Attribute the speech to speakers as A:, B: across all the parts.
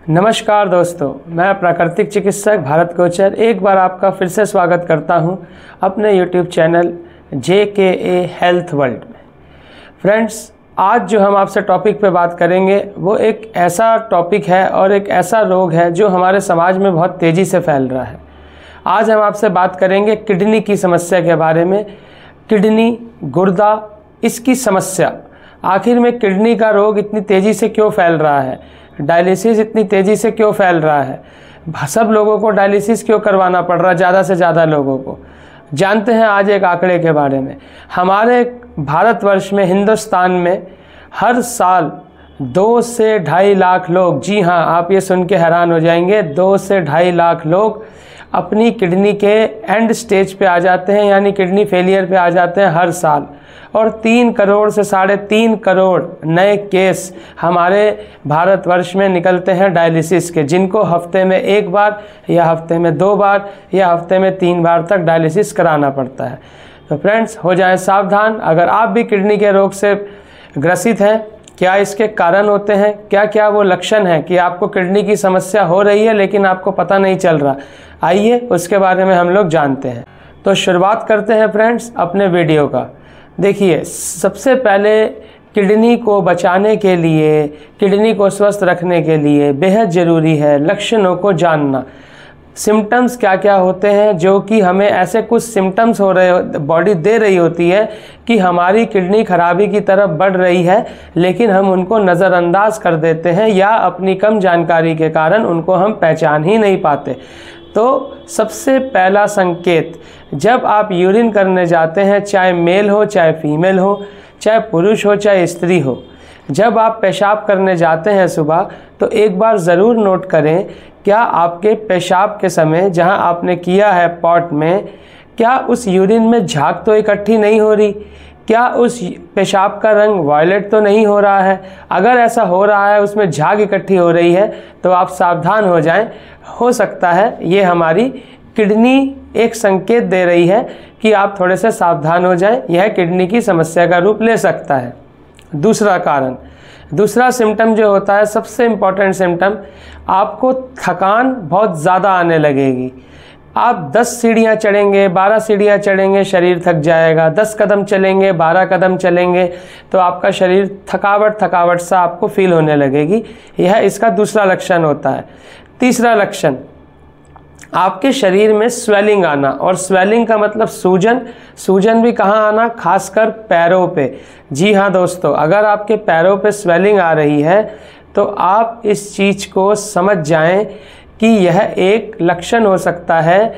A: नमस्कार दोस्तों, मैं प्राकृतिक चिकित्सक भारत कोचर एक बार आपका फिर से स्वागत करता हूं अपने YouTube channel JKA health world में। फ्रेंड्स, आज जो हम आपसे टॉपिक पे बात करेंगे वो एक ऐसा टॉपिक है और एक ऐसा रोग है जो हमारे समाज में बहुत तेज़ी से फैल रहा है। आज हम आपसे बात करेंगे किडनी की समस्या के बारे में। किडनी, गुर्दा, इसकी समस्या, आखिर में किडनी का रोग इतनी तेज़ी से क्यों फैल रहा है, डायलिसिस इतनी तेज़ी से क्यों फैल रहा है, सब लोगों को डायलिसिस क्यों करवाना पड़ रहा है, ज़्यादा से ज़्यादा लोगों को। जानते हैं आज एक आंकड़े के बारे में। हमारे भारतवर्ष में, हिंदुस्तान में हर साल 2 से 2.5 लाख लोग, जी हाँ, आप ये सुन के हैरान हो जाएंगे, 2 से 2.5 लाख लोग अपनी किडनी के एंड स्टेज पे आ जाते हैं, यानी किडनी फेलियर पे आ जाते हैं हर साल। और 3 करोड़ से 3.5 करोड़ नए केस हमारे भारतवर्ष में निकलते हैं डायलिसिस के, जिनको हफ्ते में 1 बार या हफ्ते में 2 बार या हफ्ते में 3 बार तक डायलिसिस कराना पड़ता है। तो फ्रेंड्स, हो जाएं सावधान। अगर आप भी किडनी के रोग से ग्रसित हैं, क्या इसके कारण होते हैं, क्या क्या वो लक्षण हैं कि आपको किडनी की समस्या हो रही है लेकिन आपको पता नहीं चल रहा, आइए उसके बारे में हम लोग जानते हैं। तो शुरुआत करते हैं फ्रेंड्स अपने वीडियो का। देखिए, सबसे पहले किडनी को बचाने के लिए, किडनी को स्वस्थ रखने के लिए बेहद ज़रूरी है लक्षणों को जानना। सिम्टम्स क्या क्या होते हैं, जो कि हमें ऐसे कुछ सिम्टम्स हो रहे, बॉडी दे रही होती है कि हमारी किडनी खराबी की तरफ बढ़ रही है, लेकिन हम उनको नज़रअंदाज कर देते हैं या अपनी कम जानकारी के कारण उनको हम पहचान ही नहीं पाते। तो सबसे पहला संकेत, जब आप यूरिन करने जाते हैं, चाहे मेल हो चाहे फीमेल हो, चाहे पुरुष हो चाहे स्त्री हो, जब आप पेशाब करने जाते हैं सुबह, तो एक बार ज़रूर नोट करें, क्या आपके पेशाब के समय जहां आपने किया है पॉट में, क्या उस यूरिन में झाग तो इकट्ठी नहीं हो रही, क्या उस पेशाब का रंग वायलेट तो नहीं हो रहा है। अगर ऐसा हो रहा है, उसमें झाग इकट्ठी हो रही है, तो आप सावधान हो जाएं। हो सकता है ये हमारी किडनी एक संकेत दे रही है कि आप थोड़े से सावधान हो जाएं, यह किडनी की समस्या का रूप ले सकता है। दूसरा कारण, दूसरा सिम्टम जो होता है, सबसे इम्पॉर्टेंट सिम्टम, आपको थकान बहुत ज़्यादा आने लगेगी। आप 10 सीढ़ियाँ चढ़ेंगे, 12 सीढ़ियाँ चढ़ेंगे, शरीर थक जाएगा। 10 कदम चलेंगे, 12 कदम चलेंगे, तो आपका शरीर थकावट सा आपको फील होने लगेगी। यह इसका दूसरा लक्षण होता है। तीसरा लक्षण, आपके शरीर में स्वेलिंग आना, और स्वेलिंग का मतलब सूजन। सूजन भी कहाँ आना, खासकर पैरों पे। जी हाँ दोस्तों, अगर आपके पैरों पे स्वेलिंग आ रही है तो आप इस चीज़ को समझ जाएं कि यह एक लक्षण हो सकता है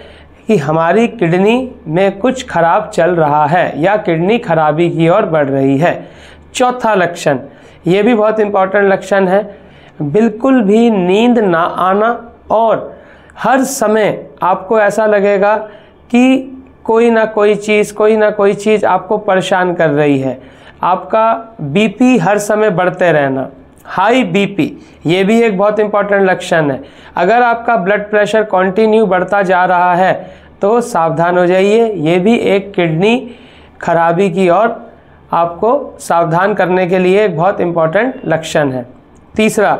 A: कि हमारी किडनी में कुछ खराब चल रहा है या किडनी खराबी की ओर बढ़ रही है। चौथा लक्षण, ये भी बहुत इंपॉर्टेंट लक्षण है, बिल्कुल भी नींद ना आना, और हर समय आपको ऐसा लगेगा कि कोई ना कोई चीज़ आपको परेशान कर रही है। आपका बीपी हर समय बढ़ते रहना, हाई बीपी, ये भी एक बहुत इंपॉर्टेंट लक्षण है। अगर आपका ब्लड प्रेशर कंटिन्यू बढ़ता जा रहा है तो सावधान हो जाइए, ये भी एक किडनी खराबी की ओर आपको सावधान करने के लिए एक बहुत इंपॉर्टेंट लक्षण है। तीसरा,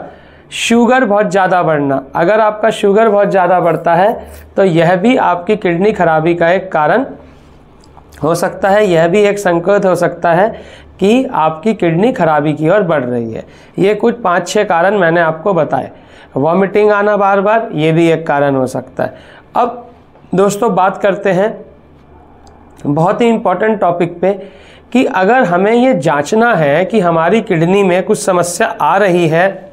A: शुगर बहुत ज़्यादा बढ़ना। अगर आपका शुगर बहुत ज़्यादा बढ़ता है तो यह भी आपकी किडनी खराबी का एक कारण हो सकता है, यह भी एक संकेत हो सकता है कि आपकी किडनी खराबी की ओर बढ़ रही है। ये कुछ 5-6 कारण मैंने आपको बताए। वॉमिटिंग आना बार बार, ये भी एक कारण हो सकता है। अब दोस्तों बात करते हैं बहुत ही इम्पोर्टेंट टॉपिक पे कि अगर हमें ये जांचना है कि हमारी किडनी में कुछ समस्या आ रही है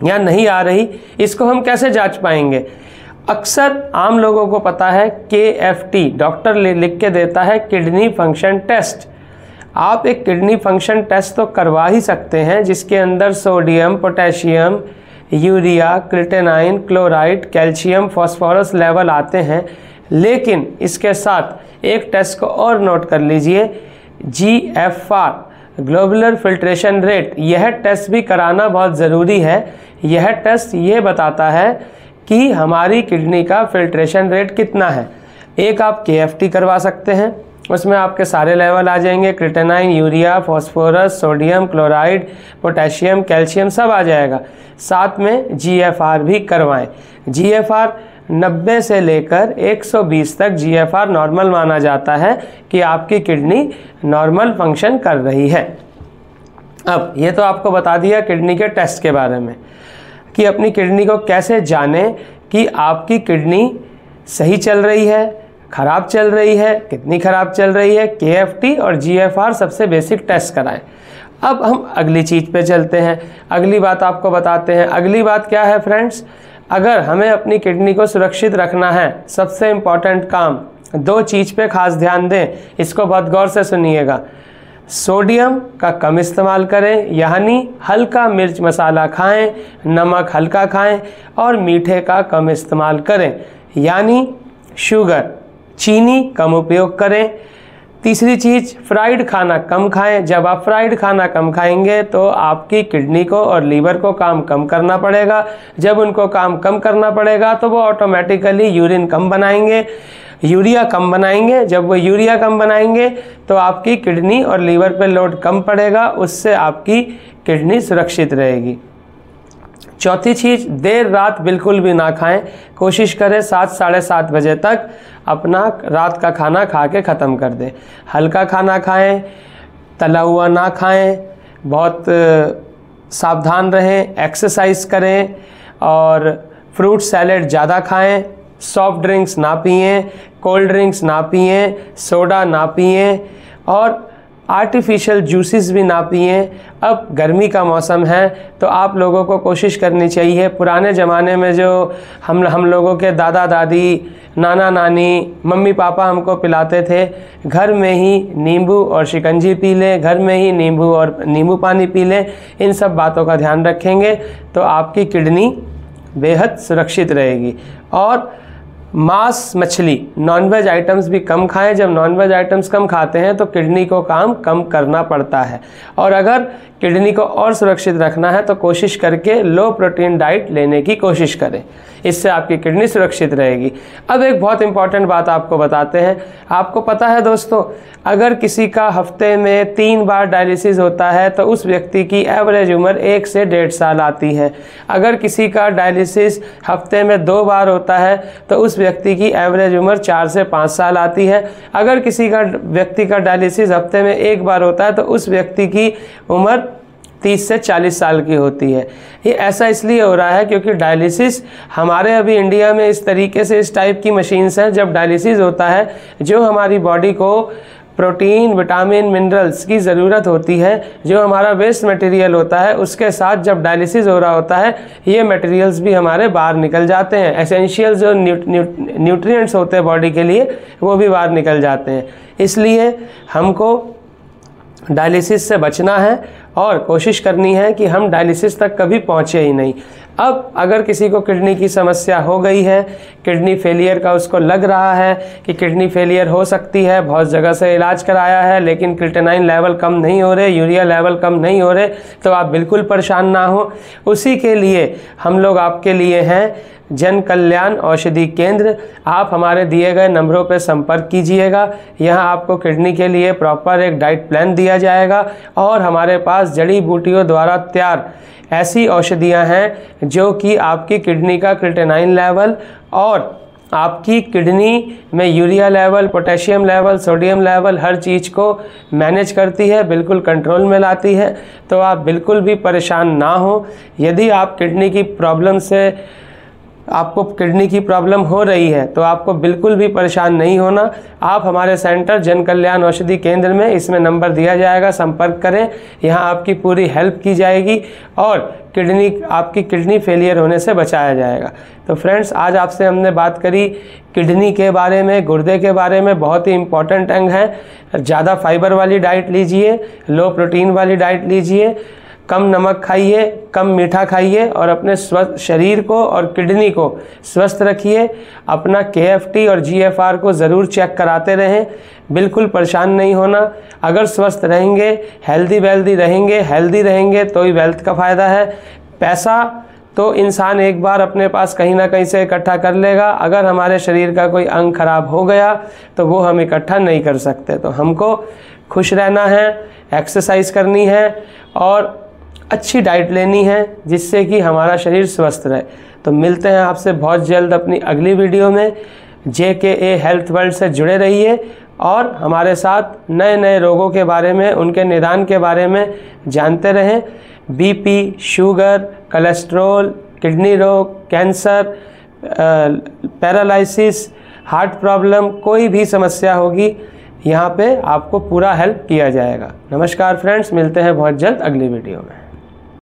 A: या नहीं आ रही, इसको हम कैसे जांच पाएंगे। अक्सर आम लोगों को पता है KFT, डॉक्टर लिख के देता है किडनी फंक्शन टेस्ट। आप एक किडनी फंक्शन टेस्ट तो करवा ही सकते हैं, जिसके अंदर sodium, potassium, urea, creatinine, chloride, calcium, phosphorus level आते हैं। लेकिन इसके साथ एक टेस्ट को और नोट कर लीजिए, GFR, ग्लोबुलर फिल्ट्रेशन रेट। यह टेस्ट भी कराना बहुत ज़रूरी है। यह टेस्ट ये बताता है कि हमारी किडनी का फिल्ट्रेशन रेट कितना है। एक आप KFT करवा सकते हैं, उसमें आपके सारे लेवल आ जाएंगे, creatinine, urea, phosphorus, sodium, chloride, potassium, calcium सब आ जाएगा। साथ में GFR भी करवाएं। GFR 90 से लेकर 120 तक GFR नॉर्मल माना जाता है कि आपकी किडनी नॉर्मल फंक्शन कर रही है। अब ये तो आपको बता दिया किडनी के टेस्ट के बारे में कि अपनी किडनी को कैसे जानें कि आपकी किडनी सही चल रही है, ख़राब चल रही है, कितनी ख़राब चल रही है। KFT और GFR सबसे बेसिक टेस्ट कराएं। अब हम अगली चीज़ पे चलते हैं, अगली बात आपको बताते हैं। अगली बात क्या है फ्रेंड्स, अगर हमें अपनी किडनी को सुरक्षित रखना है, सबसे इम्पॉर्टेंट काम, 2 चीज़ पे खास ध्यान दें, इसको बहुत गौर से सुनिएगा। सोडियम का कम इस्तेमाल करें, यानी हल्का मिर्च मसाला खाएं, नमक हल्का खाएं और मीठे का कम इस्तेमाल करें, यानी शुगर, चीनी कम उपयोग करें। तीसरी चीज़, फ्राइड खाना कम खाएं। जब आप फ्राइड खाना कम खाएंगे तो आपकी किडनी को और लीवर को काम कम करना पड़ेगा। जब उनको काम कम करना पड़ेगा तो वो ऑटोमेटिकली यूरिन कम बनाएंगे, यूरिया कम बनाएंगे। जब वो यूरिया कम बनाएंगे तो आपकी किडनी और लीवर पे लोड कम पड़ेगा, उससे आपकी किडनी सुरक्षित रहेगी। चौथी चीज़, देर रात बिल्कुल भी ना खाएं। कोशिश करें 7 साढ़े 7 बजे तक अपना रात का खाना खा के ख़त्म कर दें। हल्का खाना खाएं, तला हुआ ना खाएं, बहुत सावधान रहें, एक्सरसाइज करें और फ्रूट सैलेड ज़्यादा खाएं। सॉफ्ट ड्रिंक्स ना पिएं, कोल्ड ड्रिंक्स ना पिएं, सोडा ना पिएं और आर्टिफिशियल जूसेस भी ना पिएं। अब गर्मी का मौसम है तो आप लोगों को कोशिश करनी चाहिए, पुराने ज़माने में जो हम लोगों के दादा दादी, नाना नानी, मम्मी पापा हमको पिलाते थे, घर में ही नींबू और शिकंजी पी लें, घर में ही नींबू और नींबू पानी पी लें। इन सब बातों का ध्यान रखेंगे तो आपकी किडनी बेहद सुरक्षित रहेगी। और मांस, मछली, नॉनवेज आइटम्स भी कम खाएं। जब नॉनवेज आइटम्स कम खाते हैं तो किडनी को काम कम करना पड़ता है। और अगर किडनी को और सुरक्षित रखना है तो कोशिश करके लो प्रोटीन डाइट लेने की कोशिश करें, इससे आपकी किडनी सुरक्षित रहेगी। अब एक बहुत इंपॉर्टेंट बात आपको बताते हैं। आपको पता है दोस्तों, अगर किसी का हफ्ते में 3 बार डायलिसिस होता है तो उस व्यक्ति की एवरेज उम्र 1 से 1.5 साल आती है। अगर किसी का डायलिसिस हफ्ते में 2 बार होता है तो उस व्यक्ति की एवरेज उम्र 4 से 5 साल आती है। अगर किसी का व्यक्ति का डायलिसिस हफ्ते में 1 बार होता है तो उस व्यक्ति की उम्र 30 से 40 साल की होती है। ये ऐसा इसलिए हो रहा है क्योंकि डायलिसिस हमारे अभी इंडिया में इस तरीके से इस टाइप की मशीन्स हैं, जब डायलिसिस होता है जो हमारी बॉडी को प्रोटीन, विटामिन, मिनरल्स की ज़रूरत होती है, जो हमारा वेस्ट मटेरियल होता है, उसके साथ जब डायलिसिस हो रहा होता है ये मटेरियल्स भी हमारे बाहर निकल जाते हैं। एसेंशियल जो न्यूट्रिएंट्स होते हैं बॉडी के लिए वो भी बाहर निकल जाते हैं। इसलिए हमको डायलिसिस से बचना है और कोशिश करनी है कि हम डायलिसिस तक कभी पहुँचे ही नहीं। अब अगर किसी को किडनी की समस्या हो गई है, किडनी फेलियर का उसको लग रहा है कि किडनी फेलियर हो सकती है, बहुत जगह से इलाज कराया है लेकिन क्रिएटिनिन लेवल कम नहीं हो रहे, यूरिया लेवल कम नहीं हो रहे, तो आप बिल्कुल परेशान ना हो। उसी के लिए हम लोग आपके लिए हैं जन कल्याण औषधि केंद्र। आप हमारे दिए गए नंबरों पर संपर्क कीजिएगा। यहाँ आपको किडनी के लिए प्रॉपर एक डाइट प्लान दिया जाएगा और हमारे पास जड़ी बूटियों द्वारा तैयार ऐसी औषधियाँ हैं जो कि आपकी किडनी का क्रिएटिनिन लेवल और आपकी किडनी में urea level, potassium level, sodium level हर चीज़ को मैनेज करती है, बिल्कुल कंट्रोल में लाती है। तो आप बिल्कुल भी परेशान ना हो। यदि आप किडनी की प्रॉब्लम से आपको किडनी की प्रॉब्लम हो रही है तो आपको बिल्कुल भी परेशान नहीं होना। आप हमारे सेंटर जन कल्याण औषधि केंद्र में, इसमें नंबर दिया जाएगा, संपर्क करें। यहाँ आपकी पूरी हेल्प की जाएगी और आपकी किडनी फेलियर होने से बचाया जाएगा। तो फ्रेंड्स, आज आपसे हमने बात करी किडनी के बारे में, गुर्दे के बारे में। बहुत ही इम्पॉर्टेंट अंग है। ज़्यादा फाइबर वाली डाइट लीजिए, लो प्रोटीन वाली डाइट लीजिए, कम नमक खाइए, कम मीठा खाइए और अपने स्वस्थ शरीर को और किडनी को स्वस्थ रखिए। अपना KFT और GFR को ज़रूर चेक कराते रहें, बिल्कुल परेशान नहीं होना। अगर स्वस्थ रहेंगे, हेल्दी रहेंगे तो ही वेल्थ का फ़ायदा है। पैसा तो इंसान एक बार अपने पास कहीं ना कहीं से इकट्ठा कर लेगा। अगर हमारे शरीर का कोई अंग खराब हो गया तो वो हम इकट्ठा नहीं कर सकते। तो हमको खुश रहना है, एक्सरसाइज करनी है और अच्छी डाइट लेनी है, जिससे कि हमारा शरीर स्वस्थ रहे। तो मिलते हैं आपसे बहुत जल्द अपनी अगली वीडियो में। JKA हेल्थ वर्ल्ड से जुड़े रहिए और हमारे साथ नए नए रोगों के बारे में, उनके निदान के बारे में जानते रहें। BP, शुगर, कोलेस्ट्रॉल, किडनी रोग, कैंसर, पैरालिसिस, हार्ट प्रॉब्लम, कोई भी समस्या होगी यहाँ पे आपको पूरा हेल्प किया जाएगा। नमस्कार फ्रेंड्स, मिलते हैं बहुत जल्द अगली वीडियो में।